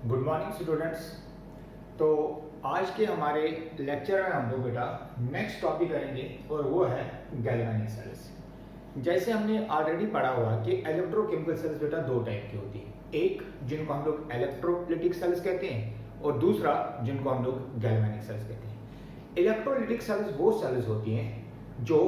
Good morning students. तो आज के हमारे लेक्चर में हम लोग बेटा नेक्स्ट टॉपिक करेंगे और वो है गैल्वेनिक सेल्स। जैसे हमने ऑलरेडी पढ़ा हुआ कि इलेक्ट्रोकेमिकल सेल्स बेटा दो टाइप की होती है, एक जिनको हम लोग इलेक्ट्रोलिटिक सेल्स कहते हैं और दूसरा जिनको हम लोग गैल्वेनिक सेल्स कहते हैं। इलेक्ट्रोलिटिक सेल्स वो सेल्स होती हैं जो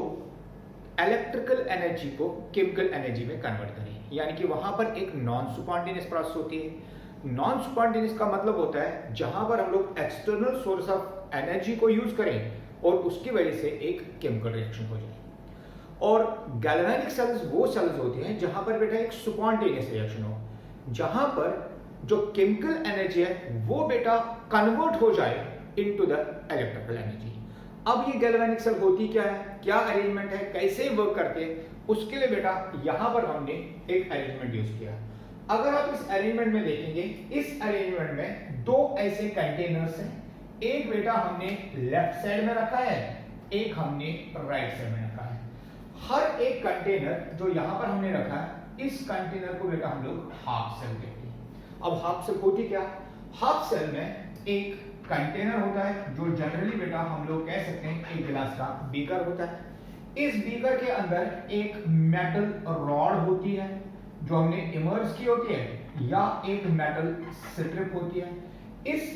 इलेक्ट्रिकल एनर्जी को केमिकल एनर्जी में कन्वर्ट करें, यानी कि वहां पर एक नॉन स्पॉन्टेनियस प्रोसेस होती है। नॉन स्पॉन्टेनियस का मतलब होता है जहां पर हम लोग एक्सटर्नल सोर्स ऑफ एनर्जी को यूज करें और उसकी वजह से एक केमिकल रिएक्शन हो जाए। और गैल्वेनिक सेल्स वो सेल्स होती हैं जहां पर बेटा एक स्पॉन्टेनियस रिएक्शन हो, जहां पर जो केमिकल एनर्जी है वो बेटा कन्वर्ट हो जाए इनटू द इलेक्ट्रिकल एनर्जी। अब ये गैल्वेनिक सेल होती क्या है, क्या अरेंजमेंट है, कैसे वर्क करते हैं, उसके लिए बेटा यहां पर हमने एक अरेंजमेंट यूज किया। अगर आप इस अरेंजमेंट में देखेंगे, इस अरेंजमेंट में दो ऐसे कंटेनर्स हैं, एक बेटा हमने लेफ्ट साइड में रखा है, एक हमने राइट साइड में रखा है। हर एक कंटेनर जो यहां पर हमने रखा है, इस कंटेनर को बेटा हम लोग हाफ सेल कहते हैं। अब हाफ सेल होती क्या, हाफ सेल में एक कंटेनर होता है जो जनरली बेटा हम लोग कह सकते हैं एक गिलास का बीकर होता है। इस बीकर के अंदर एक मेटल रॉड होती है जो हमने इमर्ज की होती है, या एक मेटल स्ट्रिप होती है। इस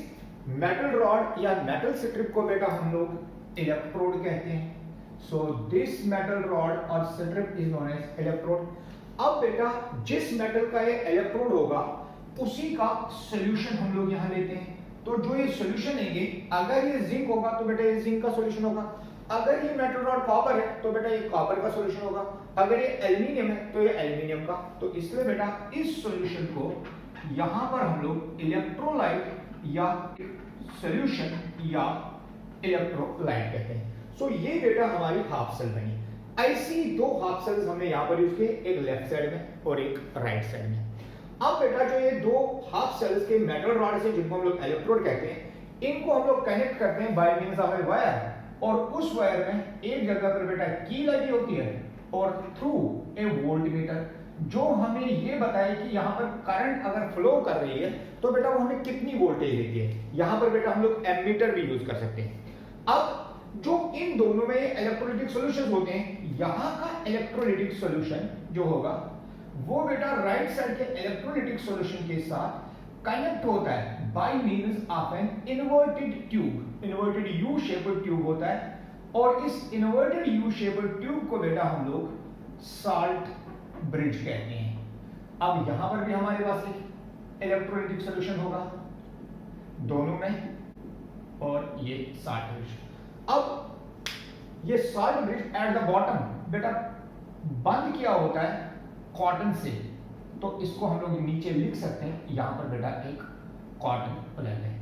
मेटल रॉड या मेटल स्ट्रिप को बेटा हम लोग इलेक्ट्रोड कहते हैं। सो दिस मेटल रॉड और strip is known as electrode. अब बेटा जिस मेटल का ये इलेक्ट्रोड होगा उसी का सॉल्यूशन हम लोग यहां लेते हैं। तो जो ये सॉल्यूशन लेंगे, अगर ये जिंक होगा तो बेटा ये जिंक का सॉल्यूशन होगा, अगर ये मेटल रॉड कॉपर है तो बेटा ये कॉपर का सॉल्यूशन होगा, अगर ये एल्युमिनियम है तो ये एल्युमिनियम का। तो इसलिए बेटा इस सॉल्यूशन को यहां पर हम लोग इलेक्ट्रोलाइट या सॉल्यूशन या इलेक्ट्रोलाइट कहते हैं। सो ये बेटा हमारी हाफ सेल बनी। ऐसी दो हाफ सेल्स हमने यहां पर यूज किए, एक लेफ्ट साइड में और एक राइट साइड में। अब बेटा जो ये दो हाफ सेल्स के मेटल रॉड से जिनको हम लोग इलेक्ट्रोड कहते हैं, इनको हम लोग कनेक्ट करते हैं by means of a wire, और उस वायर में एक जगह पर बेटा की लगी होती है और थ्रू ए वोल्टमीटर जो हमें ये बताए कि यहां पर करंट अगर फ्लो कर रही है तो बेटा वो हमें कितनी वोल्टेज देती है। यहां पर बेटा हम लोग एमीटर भी यूज कर सकते हैं। अब जो इन दोनों में इलेक्ट्रोलिटिक सॉल्यूशंस होते हैं, यहां का इलेक्ट्रोलिटिक सॉल्यूशन जो होगा वो बेटा राइट साइड के इलेक्ट्रोलिटिक सॉल्यूशन के साथ कनेक्ट होता है by means of an inverted tube. Inverted U shaped tube होता है, और इस इन्वर्टेड यू शेप्ड ट्यूब को बेटा हम लोग साल्ट ब्रिज कहते हैं। अब यहां पर भी हमारे पास एक इलेक्ट्रोलिटिक सॉल्यूशन होगा दोनों में, और ये साल्ट ब्रिज। अब ये salt bridge at the bottom बेटा बंद किया होता है कॉटन से, तो इसको हम लोग नीचे लिख सकते हैं, यहां पर बेटा एक कॉटन प्लेट है।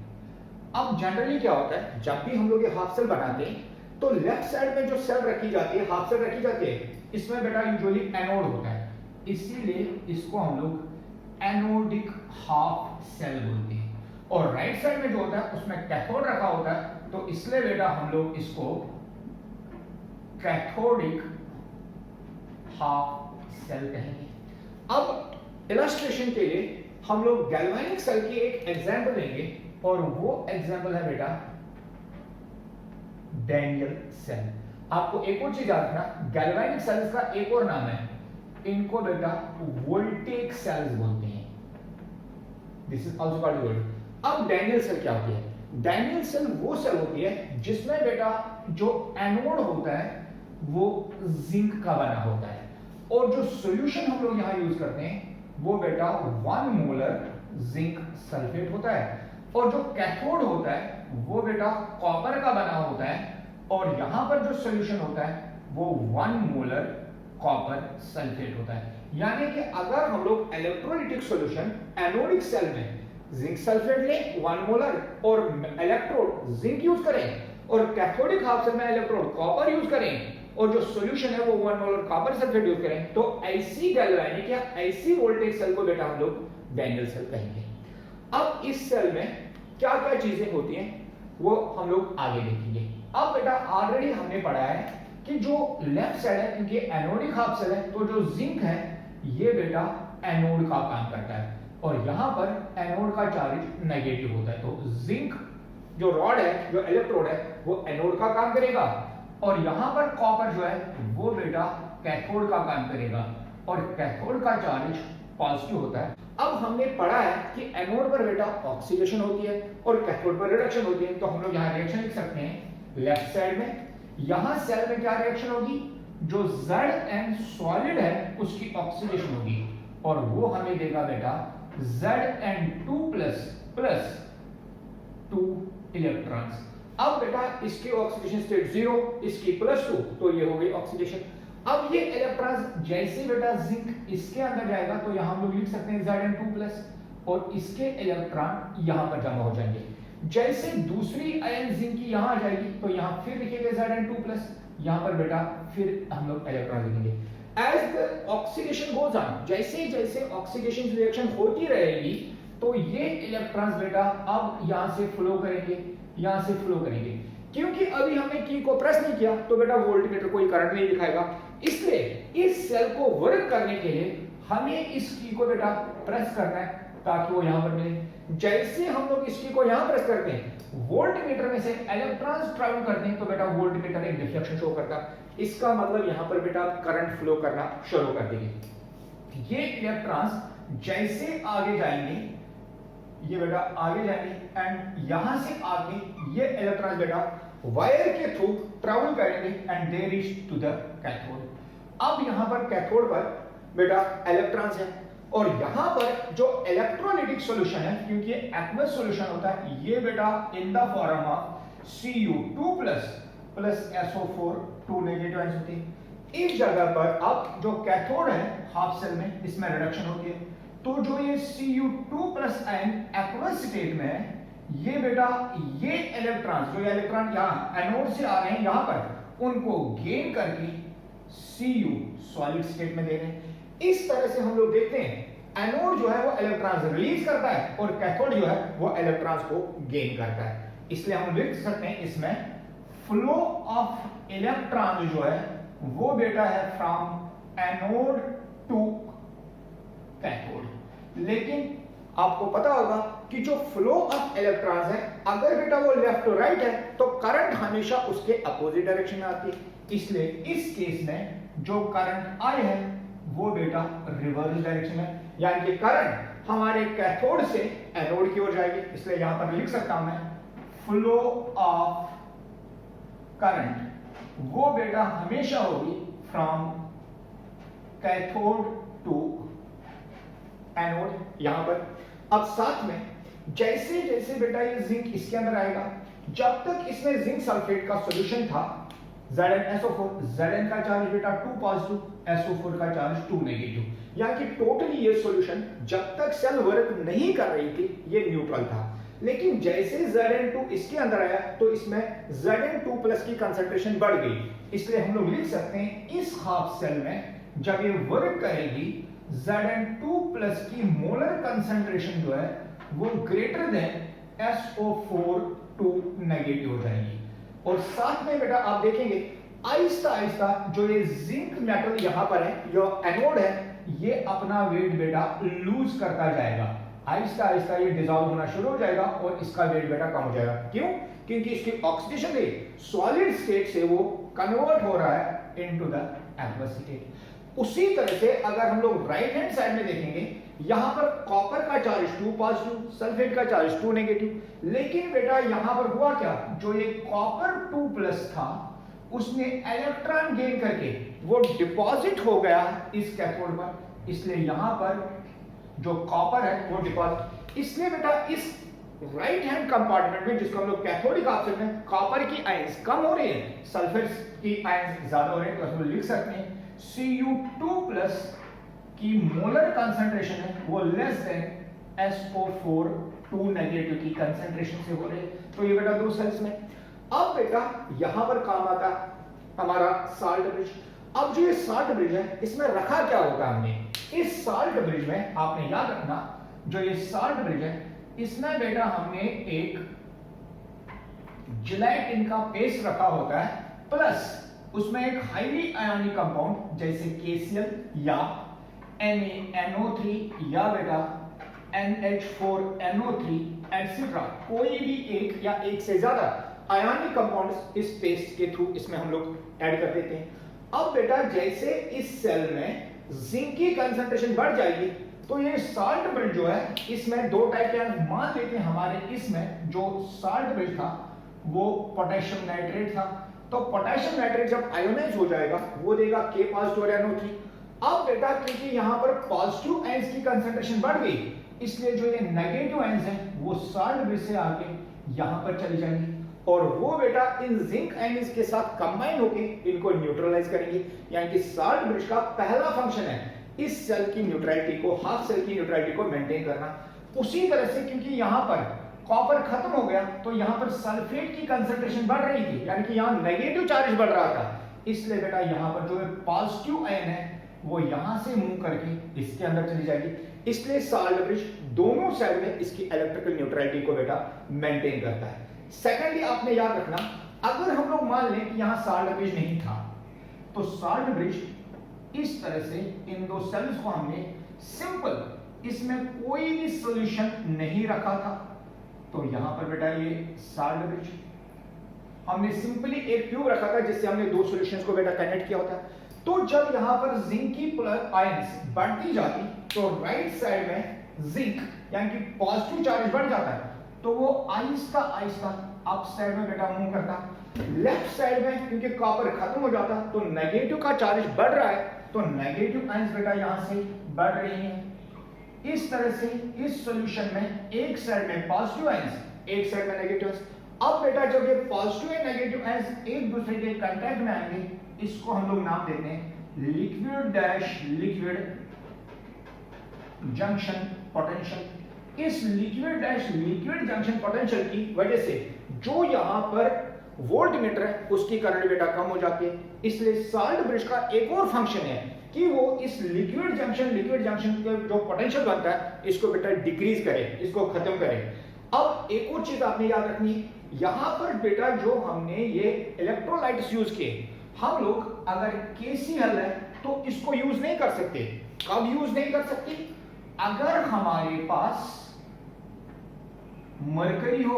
अब जनरली क्या होता है, जब भी हम लोग ये हाफ सेल बनाते हैं तो लेफ्ट साइड में जो सेल रखी जाती है, हाफ सेल रखी जाती है, इसमें बेटा यूजुअली एनोड होता है, इसीलिए इसको हम लोग एनोडिक हाफ सेल बोलते हैं। और राइट साइड में जो होता है उसमें कैथोड रखा होता है, तो इसलिए बेटा हम लोग इसको कैथोडिक हाफ सेल कहेंगे। अब इलस्ट्रेशन के लिए हम लोग गैल्वेनिक सेल की एक एग्जांपल लेंगे, और वो एग्जांपल है बेटा डैनियल सेल। आपको एक और चीज याद रखना, गैल्वेनिक सेल्स का एक और नाम है, इनको बेटा वोल्टेक सेल्स बोलते हैं। This is also called volt. अब डैनियल सेल क्या होती है, डैनियल सेल वो सेल होती है जिसमें बेटा जो एनोड होता है वो जिंक का बना होता है, और जो सॉल्यूशन हम लोग यहां यूज करते हैं वो बेटा 1 मोलर जिंक सल्फेट होता है, और जो कैथोड होता है वो बेटा कॉपर का बना होता है, और यहां पर जो सॉल्यूशन होता है वो 1 मोलर कॉपर सल्फेट होता है। यानी कि अगर हम लोग इलेक्ट्रोलिटिक सॉल्यूशन एनोडिक सेल में जिंक सल्फेट लें 1 मोलर, और इलेक्ट्रोड जिंक यूज करें, और कैथोडिक हाफ सेल में इलेक्ट्रोड कॉपर यूज करें, और जो सॉल्यूशन है वो 1 मोलर कॉपर सल्फेट यूज करें, तो ऐसी गैल्वेनिक या ऐसी वोल्टेज सेल को बेटा हम लोग डैनियल सेल कहेंगे। अब इस सेल में क्या क्या चीजें होती हैं वो हम लोग आगे देखेंगे। अब बेटा ऑलरेडी हमने पढ़ा है कि जो लेफ्ट साइड है, क्योंकि एनोडिक हाफ सेल है, तो जो जिंक है ये बेटा एनोड का काम करता है, और यहां पर एनोड का चार्ज नेगेटिव होता है। तो जिंक जो रॉड है, जो इलेक्ट्रोड है, वो एनोड का काम करेगा और यहां पर कॉपर जो है वो बेटा कैथोड का काम करेगा और कैथोड का चार्ज पॉजिटिव होता है। अब हमने पढ़ा है कि एनोड पर बेटा ऑक्सीडेशन होती है और कैथोड पर रिडक्शन होती है। तो हम लोग यहां रिएक्शन लिख सकते हैं लेफ्ट साइड में। यहां सेल में क्या रिएक्शन होगी, जो Zn सॉलिड है उसकी ऑक्सीडेशन होगी और वो हमें देगा बेटा Zn2 प्लस 2 इलेक्ट्रॉन्स। अब बेटा इसकी ऑक्सीडेशन स्टेट 0, इसकी +2, तो ये हो गई ऑक्सीडेशन। अब ये इलेक्ट्रॉन्स जैसे बेटा जिंक इसके अंदर जाएगा तो यहां हम लोग लिख सकते हैं Zn2 और इसके इलेक्ट्रॉन यहां पर जमा हो जाएंगे। जैसे दूसरी आयन जिंक की यहां आ जाएगी तो यहां फिर लिखेंगे Zn2, यहां पर बेटा फिर हम लोग इलेक्ट्रॉन लिखेंगे। As the oxidation goes on, जैसे जैसे ऑक्सीडेशन रिएक्शन होती रहेगी तो ये इलेक्ट्रॉन्स बेटा अब यहां से फ्लो करेंगे, यहां से फ्लो करेंगे। क्योंकि अभी हमने की को प्रेस नहीं किया तो बेटा वोल्टमीटर कोई करंट नहीं दिखाएगा, इसलिए इस सेल को वर्क करने के लिए हमें इस की को बेटा प्रेस करना है ताकि वो यहां पर मिले। जैसे हम लोग इस की को यहां प्रेस करते हैं, वोल्टमीटर में से इलेक्ट्रॉन्स ट्रैवल करते हैं तो बेटा वोल्टमीटर एक डिफ्लेक्शन शो करता है। इसका मतलब यहां पर बेटा करंट फ्लो करना शुरू कर देगी। ये इलेक्ट्रॉन्स जैसे आगे जाएंगे, ये बेटा आगे जाएंगे एंड यहां से आगे ये इलेक्ट्रॉन्स बेटा वायर के थ्रू ट्रैवल करेंगे and they reach to the cathode. अब यहां पर कैथोड पर बेटा इलेक्ट्रॉन्स है और यहां पर जो इलेक्ट्रोलाइटिक सॉल्यूशन है, क्योंकि ये एक्वस सॉल्यूशन होता है, ये बेटा in the form of Cu2 plus SO4 2 negative ions होती है। इस जगह पर अब जो कैथोड है हाफ सेल में, इसमें रिडक्शन होती है। तो जो ये Cu2 plus ion aqueous state में है, ये बेटा ये इलेक्ट्रॉन जो इलेक्ट्रॉन यहां एनोड से आ रहे हैं यहां पर, उनको गेन करके Cu सॉलिड स्टेट में दे रहे हैं। इस तरह से हम लोग देखते हैं एनोड जो है वो इलेक्ट्रॉन्स रिलीज करता है और कैथोड जो है वो इलेक्ट्रॉन्स को गेन करता है। इसलिए हम लिख सकते हैं इसमें फ्लो ऑफ इलेक्ट्रॉन जो है वो बेटा है फ्रॉम एनोड टू कैथोड। लेकिन आपको पता होगा कि जो फ्लो ऑफ इलेक्ट्रॉन्स है, अगर बेटा वो लेफ्ट टू राइट है तो करंट हमेशा उसके अपोजिट डायरेक्शन में आती है। इसलिए इस केस में जो करंट आए हैं वो बेटा रिवर्स डायरेक्शन में, यानी कि करंट हमारे कैथोड से एनोड की ओर जाएगी। इसलिए यहां पर लिख सकता हूं मैं फ्लो ऑफ करंट वो बेटा हमेशा होगी फ्रॉम कैथोड टू एनोड यहां पर। अब साथ में जैसे जैसे बेटा ये जिंक इसके अंदर आएगा, जब तक इसमें जिंक सल्फेट का सॉल्यूशन था ZnSO4, Zn का चार्ज बेटा 2 पॉजिटिव, SO4 का चार्ज 2 नेगेटिव, यानी कि टोटली ये सॉल्यूशन जब तक सेल वर्क नहीं कर रही थी ये न्यूट्रल था। लेकिन जैसे Zn2 इसके अंदर आया तो इसमें Zn2 प्लस की कंसंट्रेशन बढ़ गई। इसलिए हम लोग लिख सकते हैं इस हाफ सेल में जब ये वर्क करेगी Zn2 प्लस की मोलर कंसंट्रेशन जो है वो ग्रेटर देन SO4 2 नेगेटिव हो जाएगी। और साथ में बेटा आप देखेंगे आहिस्ता आहिस्ता जो ये जिंक मेटल यहां पर है, जो एनोड है, ये अपना वेट बेटा लूज करता जाएगा। आहिस्ता आहिस्ता ये डिसॉल्व होना शुरू हो जाएगा और इसका वेट बेटा कम हो जाएगा। क्यों? क्योंकि इसकी ऑक्सीडेशन रेट सॉलिड स्टेट से वो कन्वर्ट हो रहा है इनटू द एक्वस स्टेट। उसी तरह से अगर हम लोग राइट हैंड साइड में देखेंगे, यहां पर कॉपर का चार्ज 2 पॉजिटिव, सल्फेट का चार्ज 2 नेगेटिव। लेकिन बेटा यहां पर हुआ क्या, जो ये कॉपर 2 प्लस था उसने इलेक्ट्रॉन गेन करके वो डिपॉजिट हो गया इस कैथोड पर। इसलिए यहां पर जो कॉपर है वो डिपॉजिट, इसलिए बेटा इस राइट हैंड कंपार्टमेंट में जिसको हम लोग कैथोडिक ऑप्शन में कॉपर की आयंस कम हो रही है, सल्फेट की आयंस ज्यादा हो रही है, तो हम लिख सकते हैं Cu2 प्लस की मोलर कंसंट्रेशन है वो लेस देन SO4 2 नेगेटिव की कंसंट्रेशन से हो रही है। तो ये बेटा दो सेल्स में। अब बेटा यहां पर काम आता हमारा साल्ट ब्रिज। अब जो ये साल्ट ब्रिज है इसमें रखा क्या होगा हमने, इस साल्ट ब्रिज में आपने याद रखना जो ये साल्ट ब्रिज है इसमें बेटा हमने एक जिलेटिन का पेस्ट रखा होता है, प्लस उसमें एक हाईली आयोनिक कंपाउंड जैसे KCl या NaNO3 या बेटा NH4NO3 एटसेट्रा, कोई भी एक या एक से ज्यादा आयनिक कंपाउंड्स इस पेस्ट के थ्रू इसमें हम लोग ऐड कर देते हैं। अब बेटा जैसे इस सेल में जिंक की कंसंट्रेशन बढ़ जाएगी तो ये साल्ट ब्रिज जो है इसमें दो टाइप के मान लेते हैं। हमारे इसमें जो साल्ट ब्रिज था वो पोटेशियम नाइट्रेट था, तो पोटेशियम नाइट्रेट जब आयोनाइज हो जाएगा वो देगा K पॉजिटिव और NO3। अब बेटा क्योंकि यहाँ पर पॉजिटिव आयंस की कंसंट्रेशन बढ़ गई इसलिए जो ये नेगेटिव आयंस हैं वो साल्ट ब्रिज से आके यहाँ पर चली जाएंगी और वो बेटा इन जिंक आयंस के साथ कंबाइन होके इनको न्यूट्रलाइज करेंगे। यानी कि साल्ट ब्रिज का पहला फंक्शन है इस सेल की न्यूट्रलिटी को, हाफ सेल की न्यूट्रलिटी को मेंटेन करना। उसी तरह से क्योंकि यहाँ पर कॉपर खत्म हो गया तो यहाँ पर सल्फेट की कंसंट्रेशन बढ़ रही थी, यानी कि यहाँ नेगेटिव चार्ज बढ़ रहा था, इसलिए बेटा यहाँ पर जो पॉजिटिव आयन है वो यहाँ से मूव करके इसके अंदर चली जाएगी। इसलिए साल्ट ब्रिज दोनों साइड में इसकी इलेक्ट्रिकल न्यूट्रलिटी को बेटा मेंटेन करता है। सेकेंडली आपने याद रखना, अगर हम लोग मान लें कि यहाँ साल्ट ब्रिज नहीं था तो साल्ट ब्रिज इस तरह से इन दो सेल्स को हमने सिंपल इसमें कोई भी सॉल्यूशन नहीं रखा था तो यहां पर बेटा ये साल्ट ब्रिज हमने सिंपली एक ट्यूब रखा था जिससे हमने दो सॉल्यूशंस को बेटा कनेक्ट किया होता है। तो जब यहां पर जिंक की आयंस बढ़ती जाती तो राइट साइड में जिंक यानी कि पॉजिटिव चार्ज बढ़ जाता है तो वो आहिस्ता आहिस्ता अप साइड में बेटा मूव करता। लेफ्ट साइड में क्योंकि कॉपर खत्म हो जाता तो नेगेटिव का चार्ज बढ़ रहा है तो नेगेटिव आयंस बेटा यहां से बढ़ रही हैं। इस तरह से इस सॉल्यूशन में एक साइड में पॉजिटिव आयंस एक साइड में नेगेटिव आयंस। अब बेटा जब ये पॉजिटिव और नेगेटिव आयंस एक दूसरे के कांटेक्ट में आएंगे इसको हम लोग नाम देते हैं liquid dash liquid junction potential. इस liquid dash liquid junction potential की वजह से जो यहां पर वोल्टमीटर है उसकी करंट बेटा कम हो जाती है। इसलिए साल्ट ब्रिज का एक और फंक्शन है कि वो इस लिक्विड जंक्शन का जो पोटेंशियल बनता है इसको बेटा डिक्रीज करे, इसको खत्म करे। अब एक और चीज आपने याद रखनी है, यहां पर बेटा जो हमने ये इलेक्ट्रोलाइट्स यूज किए, हम लोग अगर KCl है तो इसको यूज नहीं कर सकते। कब यूज नहीं कर सकते? अगर हमारे पास मरकरी हो,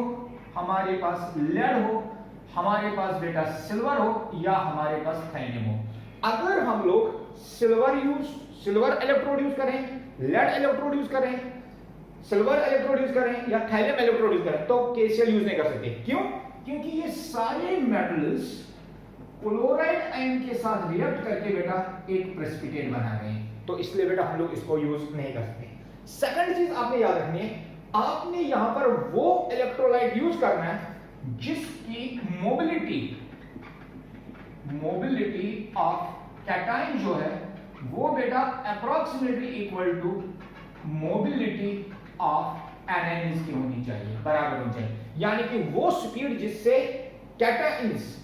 हमारे पास लेड हो, हमारे पास बेटा सिल्वर हो या हमारे पास थाइनियम हो। अगर हम लोग सिल्वर इलेक्ट्रोड यूज करें, लेड इलेक्ट्रोड यूज करें, सिल्वर इलेक्ट्रोड यूज करें या थाइनियम इलेक्ट्रोड यूज करें तो KCl यूज नहीं कर सकते। क्यों? क्योंकि ये सारे मेटल्स क्लोराइड आयन के साथ रिएक्ट करके बेटा एक प्रेसिपिटेट बना रहे हैं, तो इसलिए बेटा हम लोग इसको यूज नहीं कर सकते। सेकंड चीज आपने याद रखनी है, आपने यहां पर वो इलेक्ट्रोलाइट यूज करना है जिसकी मोबिलिटी ऑफ कैटायन जो है वो बेटा approximately equal to mobility of anions की होनी चाहिए, बराबर होनी चाहिए। यानी कि वो स्पीड जिससे कैटायंस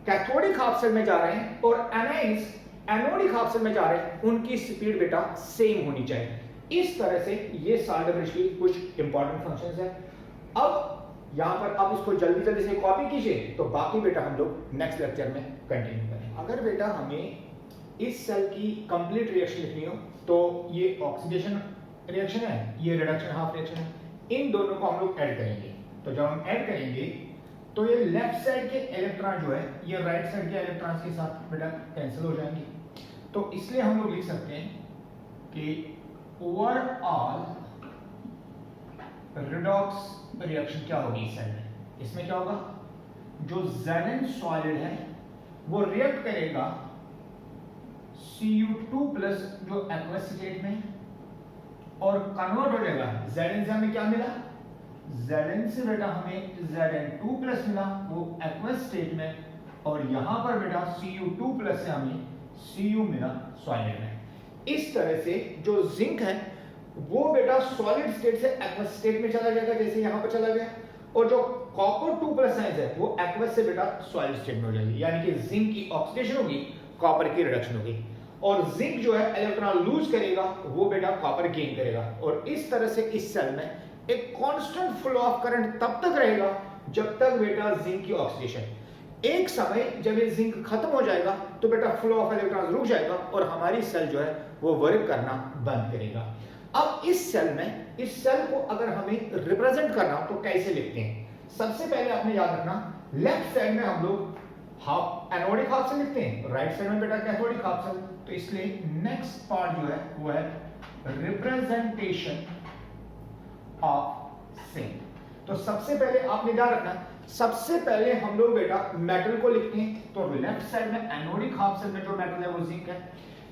कैथोडिक हाफ सेल में जा रहे हैं और एनायंस एनोडिक हाफ सेल में जा रहे हैं, उनकी स्पीड बेटा सेम होनी चाहिए। इस तरह से ये साल्ट ब्रिज की कुछ इंपॉर्टेंट फंक्शंस है। अब यहां पर आप इसको जल्दी से कॉपी कीजिए तो बाकी बेटा हम लोग नेक्स्ट लेक्चर में कंटिन्यू करेंगे। अगर बेटा हमें इस सेल की कंप्लीट रिएक्शन लिखनी हो तो ये ऑक्सीडेशन रिएक्शन है, ये रिडक्शन हाफ रिएक्शन है, इन दोनों को हम लोग ऐड करेंगे। तो जब हम ऐड करेंगे तो ये लेफ्ट साइड के इलेक्ट्रॉन जो है ये राइट साइड के इलेक्ट्रॉन्स के साथ बेटा कैंसिल हो जाएंगे। तो इसलिए हम लोग लिख सकते हैं कि ओवरऑल रिडॉक्स रिएक्शन क्या होगी इस सेल में। इसमें क्या होगा, जो Zn सॉलिड है वो रिएक्ट करेगा Cu2 प्लस जो एक्वस स्टेट में और कन्वर्ट हो जाएगा। Zn से हमें क्या मिला, Zn से बेटा हमें Zn2 प्लस मिला वो एक्वस स्टेट में, और यहां पर बेटा Cu2 प्लस से हमें Cu मिला सॉलिड में। इस तरह से जो जिंक है वो बेटा सॉलिड स्टेट से एक्वस स्टेट में चला जाएगा जैसे यहां पर चला गया, और जो कॉपर 2 प्लस आयंस है वो एक्वस से बेटा सॉलिड स्टेट में हो जाएगी। यानी कि जिंक की ऑक्सीडेशन होगी, कॉपर की रिडक्शन होगी, और जिंक जो है इलेक्ट्रॉन लूज करेगा वो बेटा कॉपर गेन करेगा। और इस तरह से इस सेल में एक कांस्टेंट फ्लो ऑफ करंट तब तक रहेगा जब तक बेटा जिंक की ऑक्सीडेशन, एक समय जब ये जिंक खत्म हो जाएगा तो बेटा फ्लो ऑफ इलेक्ट्रॉन रुक जाएगा और हमारी सेल जो है वो वर्क करना बंद करेगा। अब इस सेल में इस सेल को अगर हमें रिप्रेजेंट करना हो तो कैसे लिखते हैं? सबसे पहले आपने याद रखना, लेफ्ट साइड में हम लोग हाफ एनोडिक हाफ सेल लिखते हैं, राइट साइड में बेटा कैथोडिक हाफ सेल। तो इसलिए नेक्स्ट पार्ट जो है वो है रिप्रेजेंटेशन ऑफ सेल। तो सबसे पहले आपने ध्यान रखना, सबसे पहले हम लोग बेटा मेटल को लिखते हैं, तो लेफ्ट साइड में एनोडिक हाफ सेल में जो मेटल है वो जिंक है।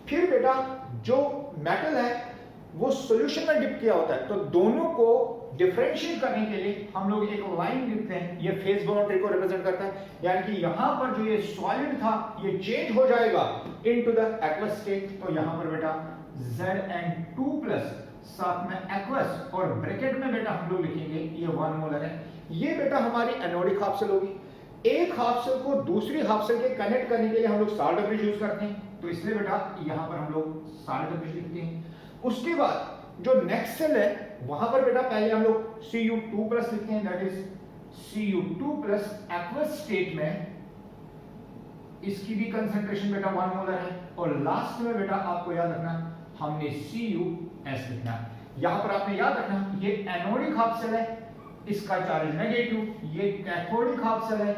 फिर बेटा जो मेटल है वो सॉल्यूशन में डिप किया होता है, तो दोनों को डिफरेंशिएट करने के लिए हम लोग एक लाइन लिखते हैं, ये फेज बाउंड्री को रिप्रेजेंट करता है, यानी कि यहां पर जो ये सॉलिड था ये चेंज हो जाएगा इनटू द एक्वस स्टेट। तो यहां पर बेटा Zn2+ साथ में एक्वस और ब्रैकेट में बेटा हम लोग लिखेंगे ये 1 मोलर है। ये बेटा हमारी एनोडिक हाफ सेल होगी। एक हाफ सेल को दूसरी हाफ सेल के कनेक्ट करने के लिए हम लोग साल्ट ब्रिज यूज करते हैं, तो इसलिए बेटा यहां पर हम लोग साल्ट ब्रिज लिखते हैं। उसके बाद जो नेक्स्ट सेल है वहां पर बेटा पहले हम लोग Cu2+ लिखते हैं, that is Cu2+ aqueous state में इसकी भी कंसंट्रेशन बेटा 1 मोलर है। और लास्ट में बेटा आपको याद रखना हमने Cus लिखना। यहां पर आपने याद रखना ये एनोडिक हाफ सेल है, इसका चार्ज नेगेटिव, ये कैथोडिक हाफ सेल है,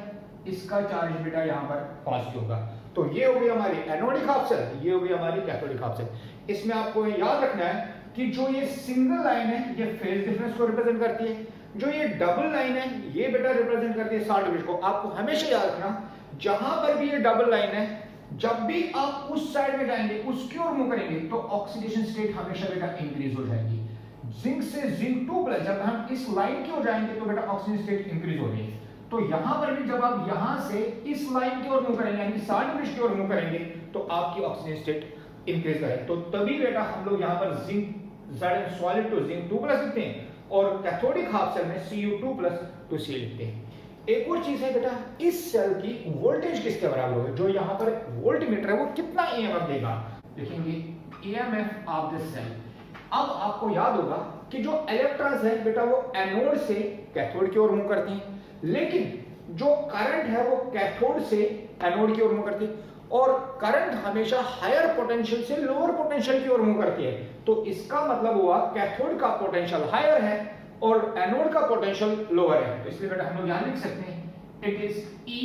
इसका चार्ज बेटा यहां पर पॉजिटिव होगा। तो ये हो गई हमारी एनोडिक हाफ सेल, ये हो गई हमारी कैथोडिक हाफ सेल। इसमें आपको याद रखना है कि जो ये सिंगल लाइन है ये फेज डिफरेंस को रिप्रेजेंट करती है, जो ये डबल लाइन है ये बेटा रिप्रेजेंट करती है साल्ट ब्रिज को। आपको हमेशा याद रखना जहां पर भी ये डबल लाइन है, जब भी आप उस साइड में जाएंगे उसकी ओर मूव करेंगे तो ऑक्सीडेशन स्टेट हमेशा बेटा इंक्रीज हो जाएगी। जिंक से Zn2+, जब हम इस लाइन की ओर जाएंगे तो बेटा ऑक्सीजन स्टेट इंक्रीज हो रही है। तो यहां पर भी जब आप यहां से इस लाइन की ओर मूव करेंगे यानी साल्ट ब्रिज की ओर मूव करेंगे तो आपकी ऑक्सीजन स्टेट इंक्रीज करेगी। तो तभी बेटा हम लोग यहां पर zinc Zn solid to Zn2+ लिखते हैं और कैथोडिक हाफ सेल में Cu2+ टू C लिखते हैं। एक और चीज है बेटा, इस सेल की वोल्टेज किसके बराबर होगी? जो यहां पर वोल्टमीटर है वो कितना EMF देगा? देखेंगे EMF ऑफ दिस सेल। अब आपको याद होगा कि जो इलेक्ट्रॉन्स है बेटा वो एनोड से कैथोड की ओर मूव करती हैं, लेकिन जो करंट है वो कैथोड से एनोड की ओर मूव करती है और करंट हमेशा हायर पोटेंशियल से लोअर पोटेंशियल की ओर मूव करती है। तो इसका मतलब हुआ कैथोड का पोटेंशियल हायर है और एनोड का पोटेंशियल लोअर है। तो इसलिए बेटा हम लोग यहां लिख सकते हैं it is E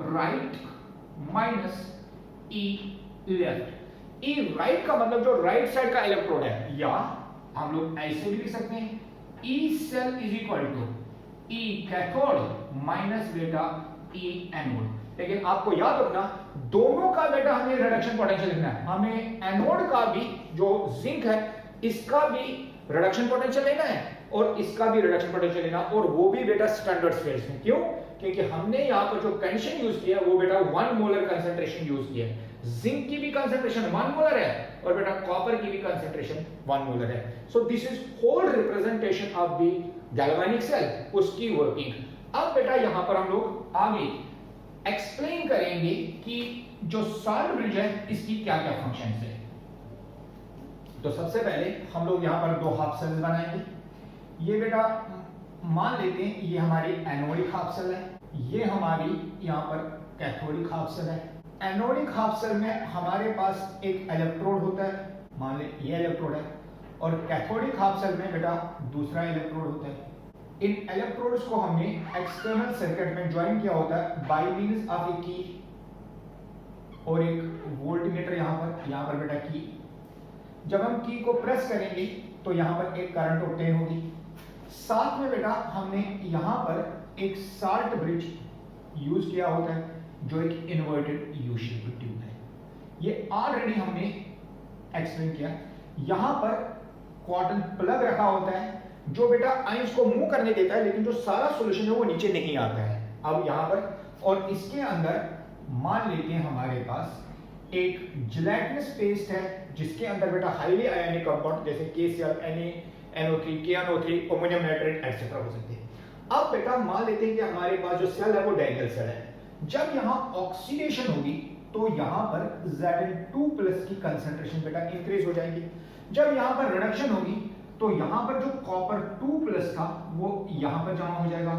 right minus E left. E right का मतलब जो राइट साइड का इलेक्ट्रोड है, या हम लोग ऐसे भी लिख सकते हैं E cell is equal to E cathode minus बेटा E एनोड। लेकिन आपको याद रखना दोनों का बेटा हमें रिडक्शन पोटेंशियल लिखना है। हमें एनोड का भी जो जिंक है इसका भी रिडक्शन पोटेंशियल लेना है और इसका भी रिडक्शन पोटेंशियल लेना, और वो भी बेटा स्टैंडर्ड स्टेट्स में। क्यों? क्योंकि हमने यहाँ पर जो कंडीशन यूज किया वो बेटा 1 मोलर कंसंट्रेशन यूज किया है। जिंक की भी कंसंट्रेशन 1 मोलर है और बेटा कॉपर की भी कंसंट्रेशन 1 मोलर है। So this is whole representation of the galvanic cell, उसकी वर्किंग। अब बेटा यहाँ पर हम लोग आगे एक्सप्लेन करेंगे कि जो साल्ट ब्रिज है इसकी क्या क्या फंक्शंस है। तो सबसे पहले हम लोग यहाँ पर 2 हाफ सेल्स बनाएंगे। ये बेटा मान लेते हैं ये हमारी एनोडिक हाफ सेल है, ये हमारी यहाँ पर कैथोडिक हाफ सेल है। एनोडिक हाफ सेल में हमारे पास एक इलेक्ट्रोड होता है, मान ले ये इलेक्ट्रोड है, और कैथोडिक हाफ सेल में बेटा दूसरा इलेक्ट्रोड होता है। इन इलेक्ट्रोड्स को हमने एक्सटर्नल सर्किट में ज्वाइन किया होता है बाय मींस ऑफ ए की और एक वोल्टमीटर यहाँ पर बेटा की। जब हम की को प्रेस करेंगे तो यहाँ पर एक करंट ऑब्टेन होगी। साथ में बेटा हमने यहाँ पर एक साल्ट ब्रिज यूज किया होता है जो एक इन्वर्टेड यू शेप ट्यूब है। ये ऑलरेडी हमने एक्सप्लेन किया। यहाँ पर कॉटन प्लग रखा होता है जो बेटा आयंस को मूव करने देता है, लेकिन जो सारा सॉल्यूशन है वो नीचे नहीं आता है। अब यहाँ पर और इसके अंदर मान लेते हैं हमारे पास एक जिलेटिनस पेस्ट है जिसके अंदर बेटा हाईली आयनिक कंपाउंड जैसे KCl, NaNO3, KNO3, ammonium nitrate etcetera हो सकते हैं। अब बेटा मान लेते हैं कि हमारे पास जो सेल है वो डाइगल सेल है। जब यहाँ ऑक्सीडेशन होगी तो यहाँ पर Zn2+ की कंसंट्रेशन बेटा इंक्रीज हो जाएगी। जब यहाँ पर रिडक्शन होगी तो यहाँ पर जो कॉपर 2+ था वो यहाँ पर जमा हो जाएगा।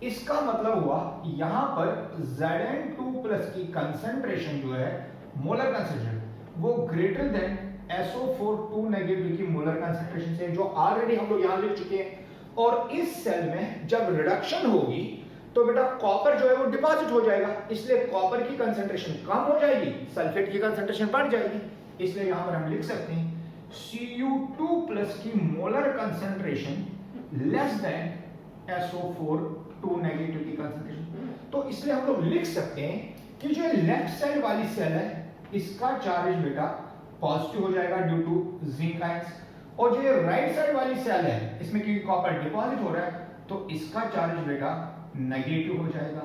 इसका मतलब हुआ यहाँ पर Zn2+ की कंसंट्रेशन जो है मोलर कंसंट्रेशन वो ग्रेटर देन SO4 2 नेगेटिव की मोलर कंसंट्रेशन से, जो ऑलरेडी हम लोग यहां लिख चुके हैं। और इस सेल में जब रिडक्शन होगी तो बेटा कॉपर जो है वो डिपॉजिट हो जाएगा, इसलिए कॉपर की कंसंट्रेशन कम हो जाएगी, सल्फेट की कंसंट्रेशन बढ़ जाएगी। इसलिए यहां पर हम लिख सकते हैं Cu2+ की molar concentration less than SO4 2 negative की कंसंट्रेशन। तो इसलिए हम लोग लिख सकते हैं कि जो लेफ्ट साइड वाली सेल है इसका चार्ज बेटा पॉजिटिव हो जाएगा ड्यू टू जिंक आयंस, और जो राइट साइड वाली सेल है इसमें क्योंकि कॉपर डिपॉजिट हो रहा है तो इसका चार्ज बेटा नेगेटिव हो जाएगा।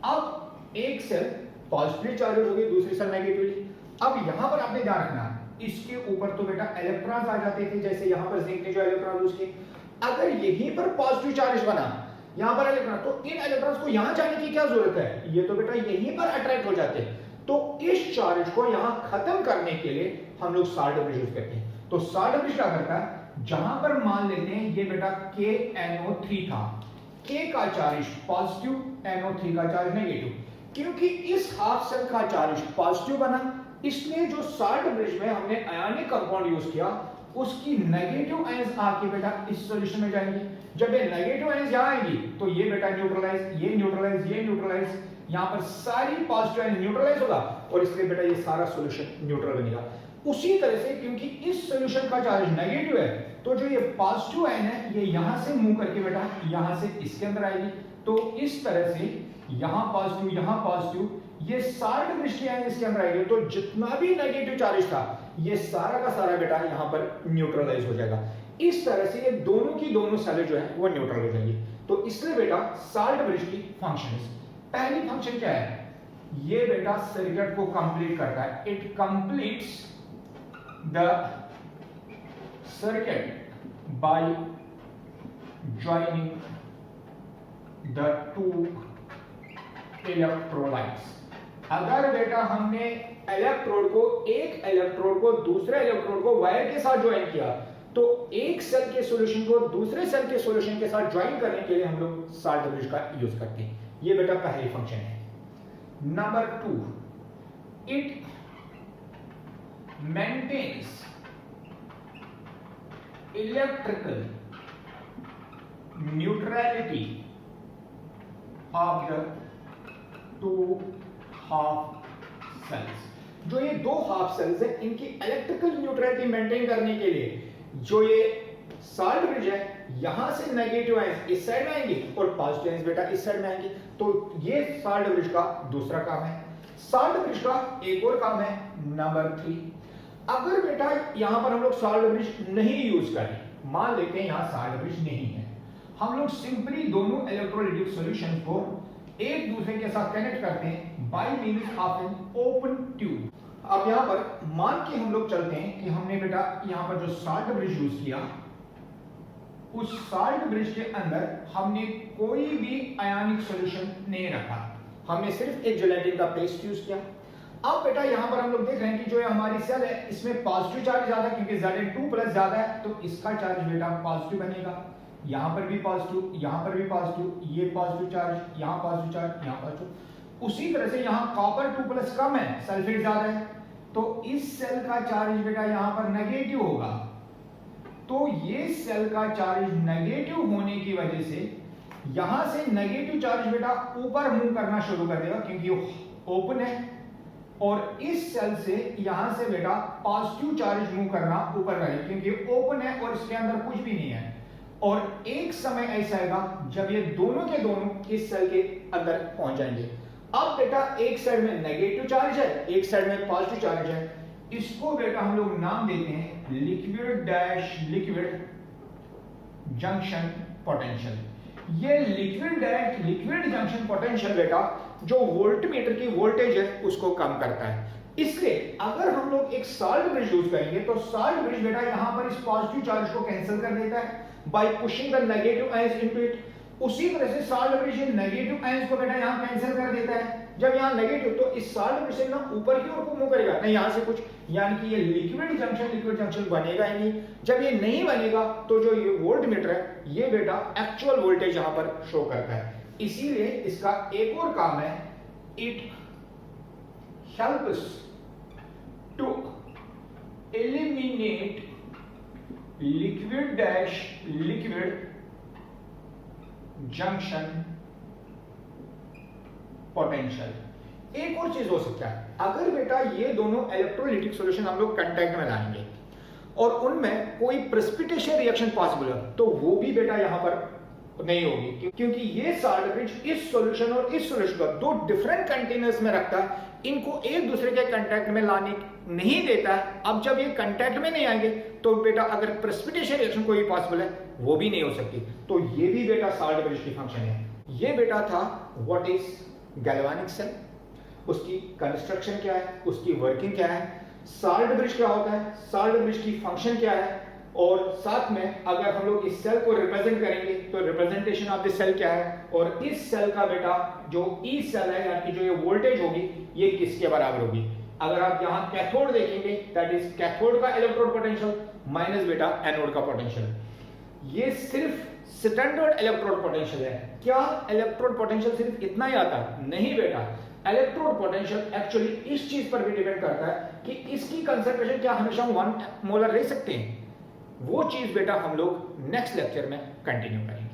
अब एक सेल पॉजिटिव चार्ज होगी, दूसरी सेल नेगेटिवली। अब यहां पर आपने ध्यान रखना इसके ऊपर तो बेटा इलेक्ट्रॉन्स आ जाते थे, जैसे यहां पर जिंक ने जो इलेक्ट्रॉन यूज किए। अगर यहीं पर पॉजिटिव चार्ज बना यहां पर इलेक्ट्रॉन, तो इन इलेक्ट्रॉन्स को यहां जाने की क्या जरूरत है, ये तो बेटा यहीं पर अट्रैक्ट हो जाते हैं। तो इस चार्ज को यहां खत्म करने के लिए हम लोग साल्ट ब्रिज यूज करते हैं। तो साल्ट ब्रिज क्या करता है, जहां पर मान लेते हैं ये बेटा KNO3 था, K का चार्ज पॉजिटिव, NO3 का चार्ज नेगेटिव। क्योंकि इस हाफ सेल का चार्ज पॉजिटिव बना, इसलिए जो साल्ट ब्रिज में हमने आयनिक कंपाउंड यूज किया उसकी नेगेटिव आयंस आके बेटा इस सॉल्यूशन में जाएंगी। जब ये नेगेटिव आयंस यहां आएंगी तो ये बेटा न्यूट्रलाइज, ये न्यूट्रलाइज, ये न्यूट्रलाइज, यहां पर सारी पॉजिटिव आयन न्यूट्रलाइज होगा और इसलिए बेटा ये सारा सॉल्यूशन न्यूट्रल बनेगा। उसी तरह से क्योंकि इस सॉल्यूशन का चार्ज नेगेटिव है तो जो ये पॉजिटिव आयन है ये यहां से मूव करके बेटा यहां से इसके अंदर आएगी। तो इस तरह से यहां पॉजिटिव, ये साल्ट ब्रिज की आयन इसके अंदर आएगी, तो जितना भी नेगेटिव चार्ज था ये सारा का सारा बेटा यहां पर न्यूट्रलाइज हो जाएगा। इस तरह से ये दोनों की दोनों सेलें जो है वो न्यूट्रल हो जाएंगी। तो इसलिए बेटा साल्ट ब्रिज की फंक्शंस, पहली फंक्शन क्या है, ये बेटा सर्किट को कंप्लीट करता है, it completes the circuit by joining the two electrolytes. अगर बेटा हमने एक इलेक्ट्रोड को दूसरे इलेक्ट्रोड को वायर के साथ ज्वाइन किया तो एक सेल के सॉल्यूशन को दूसरे सेल के सॉल्यूशन के साथ ज्वाइन करने के लिए हम लोग साल्ट ब्रिज का यूज करते हैं। ये बेटा पहली फंक्शन है। Number 2, it maintains electrical neutrality of the two half cells. जो ये दो हाफ सेल्स है इनकी इलेक्ट्रिकल न्यूट्रलिटी मेंटेन करने के लिए जो ये साल्ट ब्रिज है यहां से नेगेटिव आयंस इस साइड में आएंगे और पॉजिटिव आयंस बेटा इस साइड में आएंगे। तो ये साल्ट ब्रिज का दूसरा काम है। साल्ट ब्रिज का एक और काम है नंबर 3, अगर बेटा यहां पर हम लोग साल्ट ब्रिज नहीं यूज करें, मान लेते हैं यहां साल्ट ब्रिज नहीं है, हम लोग सिंपली दोनों इलेक्ट्रोलाइटिक सॉल्यूशन को एक दूसरे के साथ कनेक्ट करते हैं by means of an open tube. अब यहां पर मान के हम लोग चलते हैं कि हमने बेटा यहां पर जो साल्ट ब्रिज यूज किया उस साल्ट ब्रिज के अंदर हमने कोई भी आयनिक सॉल्यूशन नहीं रखा, हमने सिर्फ एक जेलेटिन का पेस्ट यूज किया। अब बेटा यहां पर हम लोग देख रहे हैं कि जो हमारी सेल है इसमें पॉजिटिव चार्ज ज्यादा है क्योंकि Zn2+ ज्यादा है तो इसका चार्ज बेटा पॉजिटिव बनेगा। यहां पर भी पॉजिटिव, यहां पर भी पॉजिटिव, ये पॉजिटिव चार्ज, यहां पॉजिटिव चार्ज, यहां पॉजिटिव। उसी तरह से यहां कॉपर 2+ कम है, सल्फेट ज्यादा है तो इस सेल का चार्ज बेटा यहां पर नेगेटिव होगा। तो ये सेल का चार्ज नेगेटिव होने की वजह से यहां से नेगेटिव चार्ज बेटा ऊपर मूव करना शुरू कर देगा क्योंकि ओपन है, और इस सेल से यहां से बेटा पॉजिटिव चार्ज मूव करना ऊपर रहेगा क्योंकि ओपन है और इसके अंदर कुछ भी नहीं है। और एक समय ऐसा आएगा जब ये दोनों के दोनों इस सेल के अंदर पहुंच जाएंगे। अब बेटा एक साइड में नेगेटिव चार्ज है, एक साइड में पॉजिटिव चार्ज है, इसको बेटा हम लोग नाम देते हैं लिक्विड जंक्शन पोटेंशियल। ये लिक्विड जंक्शन पोटेंशियल बेटा जो वोल्टमीटर की वोल्टेज है उसको कम करता है। इसलिए अगर हम लोग एक साल्ट ब्रिज यूज करेंगे तो साल्ट ब्रिज बेटा यहां पर इस पॉजिटिव चार्ज को कैंसिल कर देता है bye pushing the negative ions into it. उसी तरह से साल्ट ब्रिज नेगेटिव आयंस को बेटा यहां कैंसिल कर देता है। जब यहां नेगेटिव तो इस साल्ट ब्रिज से ना ऊपर की ओर मूव करेगा ना यहां से कुछ, यानी कि ये लिक्विड जंक्शन बनेगा ही नहीं। जब ये नहीं बनेगा तो जो ये वोल्टमीटर है ये बेटा एक्चुअल वोल्टेज यहां पर शो करता है। इसीलिए इसका एक और काम है, it helps to eliminate liquid dash liquid junction potential. एक और चीज हो सकता है, अगर बेटा ये दोनों इलेक्ट्रोलाइटिक सॉल्यूशन हम लोग कांटेक्ट में लाएंगे और उनमें कोई प्रेसिपिटेशन रिएक्शन पॉसिबल है, तो वो भी बेटा यहां पर नहीं होगी, क्योंकि ये साल्ट ब्रिज इस सॉल्यूशन और इस सॉल्यूशन को दो डिफरेंट कंटेनर्स में रखता है, इनको एक दूसरे के कांटेक्ट में लाने नहीं देता है। अब जब ये कांटेक्ट में नहीं आएंगे तो बेटा अगर प्रेसिपिटेशन रिएक्शन कोई पॉसिबल है वो भी नहीं हो सकती। तो ये भी बेटा साल्ट ब्रिज की फंक्शन है। ये बेटा था व्हाट इज गैल्वेनिक सेल, उसकी कंस्ट्रक्शन क्या है, उसकी वर्किंग क्या है, साल्ट ब्रिज क्या होता है, साल्ट ब्रिज की फंक्शन क्या है, और साथ में अगर हम लोग इस सेल को रिप्रेजेंट करेंगे तो रिप्रेजेंटेशन ऑफ द सेल क्या है, और इस सेल का बेटा जो ई सेल है यानी जो ये वोल्टेज होगी ये किसके बराबर होगी। अगर आप यहाँ कैथोड देखेंगे दैट इज कैथोड का इलेक्ट्रोड पोटेंशियल माइनस बेटा एनोड का पोटेंशियल। ये सिर्फ स्टैंडर्ड इलेक्ट्रोड पोटेंशियल है। क्या इलेक्ट्रोड पोटेंशियल सिर्फ इतना ही आता है? नहीं बेटा, इलेक्ट्रोड पोटेंशियल एक्चुअली इस चीज पर भी डिपेंड करता है कि इसकी कंसंट्रेशन क्या हमेशा 1 मोलर रह सकते हैं। वो चीज बेटा हम लोग नेक्स्ट लेक्चर में कंटिन्यू करेंगे।